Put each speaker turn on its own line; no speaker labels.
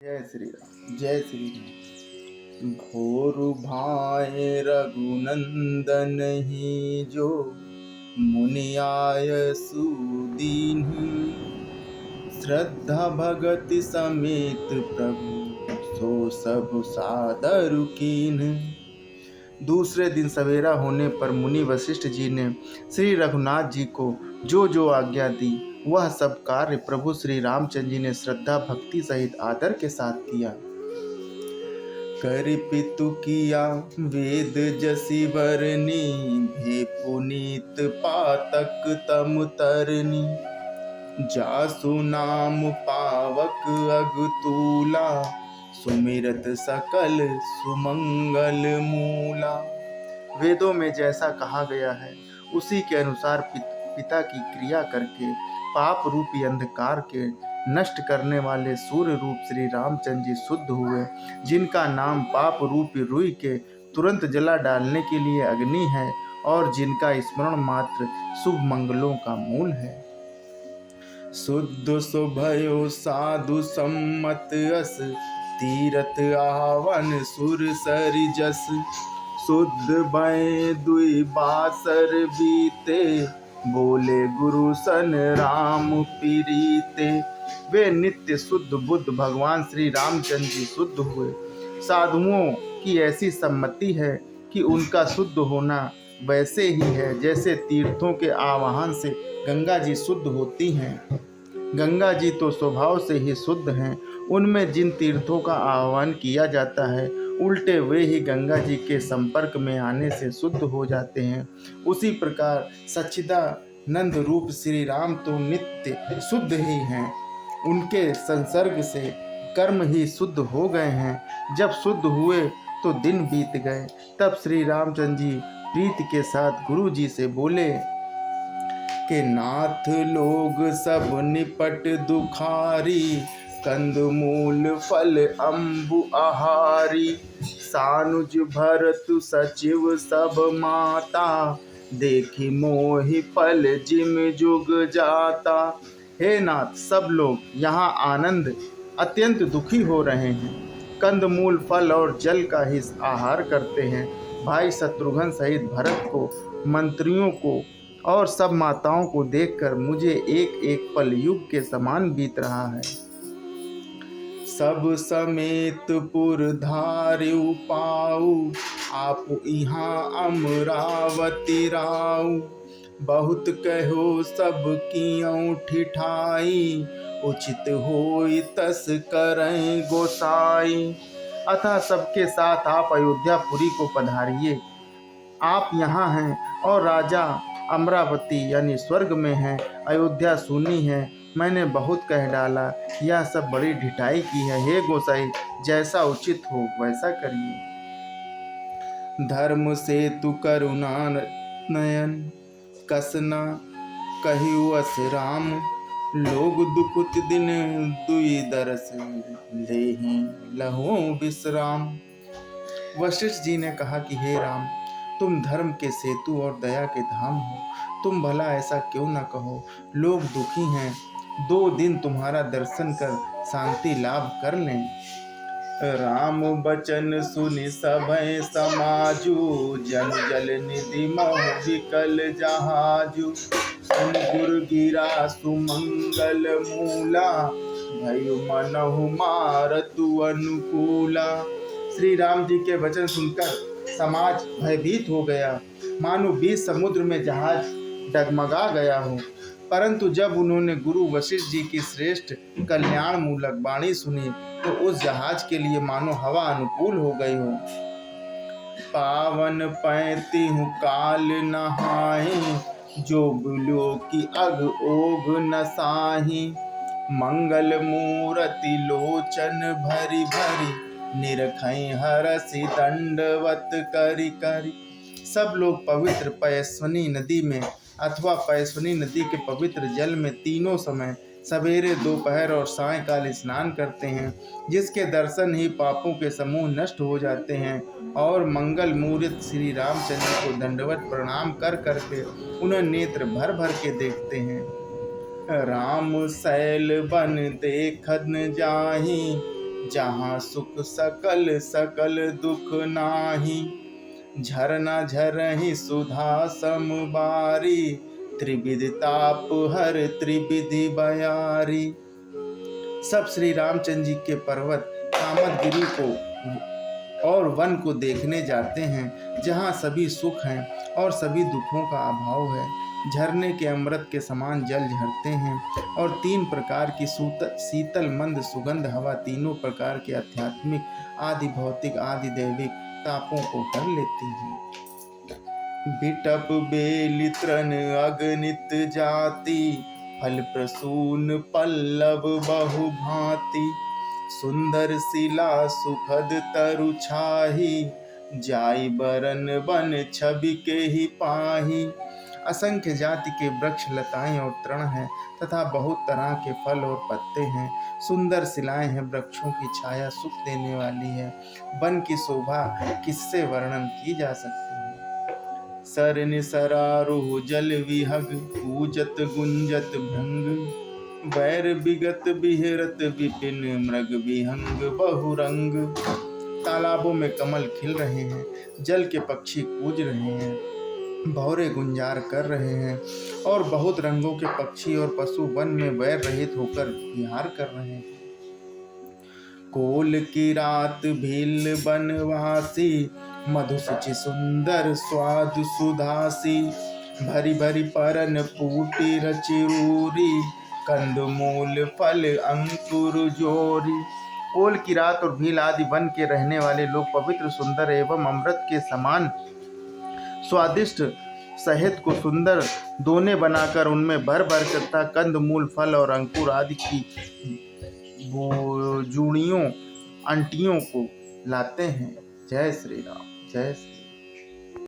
जय श्री राम। जय श्री राम। भोरु भाए रघुनंदन ही जो, मुनि आय सुदीन्ह। श्रद्धा भगति समेत प्रभु, सो सब सादर कीन्ह। दूसरे दिन सवेरा होने पर मुनि वशिष्ठ जी ने श्री रघुनाथ जी को जो जो आज्ञा दी, वह सब कार्य प्रभु श्री रामचंद्र जी ने श्रद्धा भक्ति सहित आदर के साथ किया। करि पितु किया वेद जसि बरनी, भे पुनीत पातक तम तरनी। जासु नाम पावक अगतूला, सुमिरत सकल सुमंगल मूला। वेदों में जैसा कहा गया है उसी के अनुसार पिता की क्रिया करके पाप रूपी अंधकार के नष्ट करने वाले सूर्य रूप श्री रामचंद्र जी शुद्ध हुए, जिनका नाम पाप रूपी रुई के तुरंत जला डालने के लिए अग्नि है और जिनका स्मरण मात्र शुभ मंगलों का मूल है। शुद्ध सुभयो साधु सम्मत अस, तीरथ आवन सुर सरि जस। शुद्ध भय दुई बासर बीते, बोले गुरु सन राम प्रीते। वे नित्य शुद्ध बुद्ध भगवान श्री रामचंद्र जी शुद्ध हुए। साधुओं की ऐसी सम्मति है कि उनका शुद्ध होना वैसे ही है जैसे तीर्थों के आवाहन से गंगा जी शुद्ध होती हैं। गंगा जी तो स्वभाव से ही शुद्ध हैं, उनमें जिन तीर्थों का आह्वान किया जाता है उल्टे वे ही गंगा जी के संपर्क में आने से शुद्ध हो जाते हैं। उसी प्रकार सच्चिदानंद रूप श्री राम तो नित्य शुद्ध ही हैं, उनके संसर्ग से कर्म ही शुद्ध हो गए हैं। जब शुद्ध हुए तो दिन बीत गए। तब श्री रामचंद्र जी प्रीति के साथ गुरु जी से बोले कि नाथ लोग सब निपट दुखारी, कंदमूल फल अम्बु आहारी। सानुज भरतु सचिव सब माता, देखी मोहि फल जिम जुग जाता। हे नाथ, सब लोग यहाँ आनंद अत्यंत दुखी हो रहे हैं, कंदमूल फल और जल का ही आहार करते हैं। भाई शत्रुघ्न सहित भरत को, मंत्रियों को और सब माताओं को देखकर मुझे एक एक पल युग के समान बीत रहा है। सब समेत पुर धार्यु पाऊ, आप यहाँ अमरावती राऊ। बहुत कहो सब कियों ठिठाई, उचित होई तस करें गोसाई। अतः सबके साथ आप अयोध्यापुरी को पधारिए। आप यहाँ हैं और राजा अमरावती यानी स्वर्ग में है, अयोध्या सुनी है। मैंने बहुत कह डाला, यह सब बड़ी ढिठाई की है। हे गोसाई, जैसा उचित हो वैसा करिए। धर्म से तु करुणा नयन, कसना कहियो अस राम। लोग दुकुत दिन दुई दरस, लेहि लहो विश्राम। वशिष्ठ जी ने कहा कि हे राम, तुम धर्म के सेतु और दया के धाम हो, तुम भला ऐसा क्यों न कहो। लोग दुखी हैं, 2 दिन तुम्हारा दर्शन कर शांति लाभ कर लें। राम बचन सुनि सभय समाजू, जन जल निधि मोह विकल जहाजू। सुन गुर गिरा सुमंगल मूला, भयु मनहु मारतु अनुकूला। श्री राम जी के वचन सुनकर समाज भयभीत हो गया, मानो बीच समुद्र में जहाज डगमगा गया हो। परंतु जब उन्होंने गुरु वशिष्ठ जी की श्रेष्ठ कल्याण मूलक वाणी सुनी तो उस जहाज के लिए मानो हवा अनुकूल हो गई हो। पावन पैती हूँ काल नहाई, जो बुलो की अग ओघ नसाही। मंगल मूरति लोचन भरी भरी, निरखई हरसि दंडवत करि करि। सब लोग पवित्र पयस्विनी नदी में अथवा पयस्विनी नदी के पवित्र जल में तीनों समय सवेरे, दोपहर और सायंकाल स्नान करते हैं, जिसके दर्शन ही पापों के समूह नष्ट हो जाते हैं। और मंगल मूर्त श्री रामचंद्र को दंडवत प्रणाम कर करके उन्हें नेत्र भर भर के देखते हैं। राम शैल बन देखन जाहि, जहाँ सुख सकल सकल दुख नाही, झरना झरहि सुधा समबारी, त्रिविध ताप हर त्रिविधि बयारी। सब श्री रामचंद्र जी के पर्वत कामदगिरी को और वन को देखने जाते हैं, जहाँ सभी सुख हैं और सभी दुखों का अभाव है। झरने के अमृत के समान जल झरते हैं और 3 प्रकार की शीतल मंद सुगंध हवा तीनों प्रकार के आध्यात्मिक आदि भौतिक आदि दैविक तापों को हर लेती है। बिटप बेली तृण अगणित जाति, फल प्रसून पल्लव बहु भांति, सुंदर शिला सुखद तरु छाही, जाई बरन बन छवि के ही पाही। असंख्य जाति के वृक्ष लताएं और तृण हैं तथा बहुत तरह के फल और पत्ते हैं। सुंदर शिलाएं हैं, वृक्षों की छाया सुख देने वाली है। वन की शोभा किससे वर्णन की जा सकती है। सरनि सरारोह जल विहग, पूजत गुंजत भृंग, वैर विगत बिहरत विपिन, मृग विहंग बहुरंग। तालाबों में कमल खिल रहे हैं, जल के पक्षी कूज रहे हैं, भौरे गुंजार कर रहे हैं और बहुत रंगों के पक्षी और पशु वन में वैर रहित होकर विहार कर रहे हैं। कोल की रात भील बनवासी, मधुसुचि सुंदर स्वाद सुधासी, भरी भरी परन पूटी रचिरूरी, कंदमूल फल अंकुर जोरी। कोल की रात और भील आदि वन के रहने वाले लोग पवित्र सुंदर एवं अमृत के समान स्वादिष्ट शहद को सुंदर दोने बनाकर उनमें भर भर तथा कंद मूल फल और अंकुर आदि की जूड़ियों अंटियों को लाते हैं। जय श्री राम, जय श्री राम।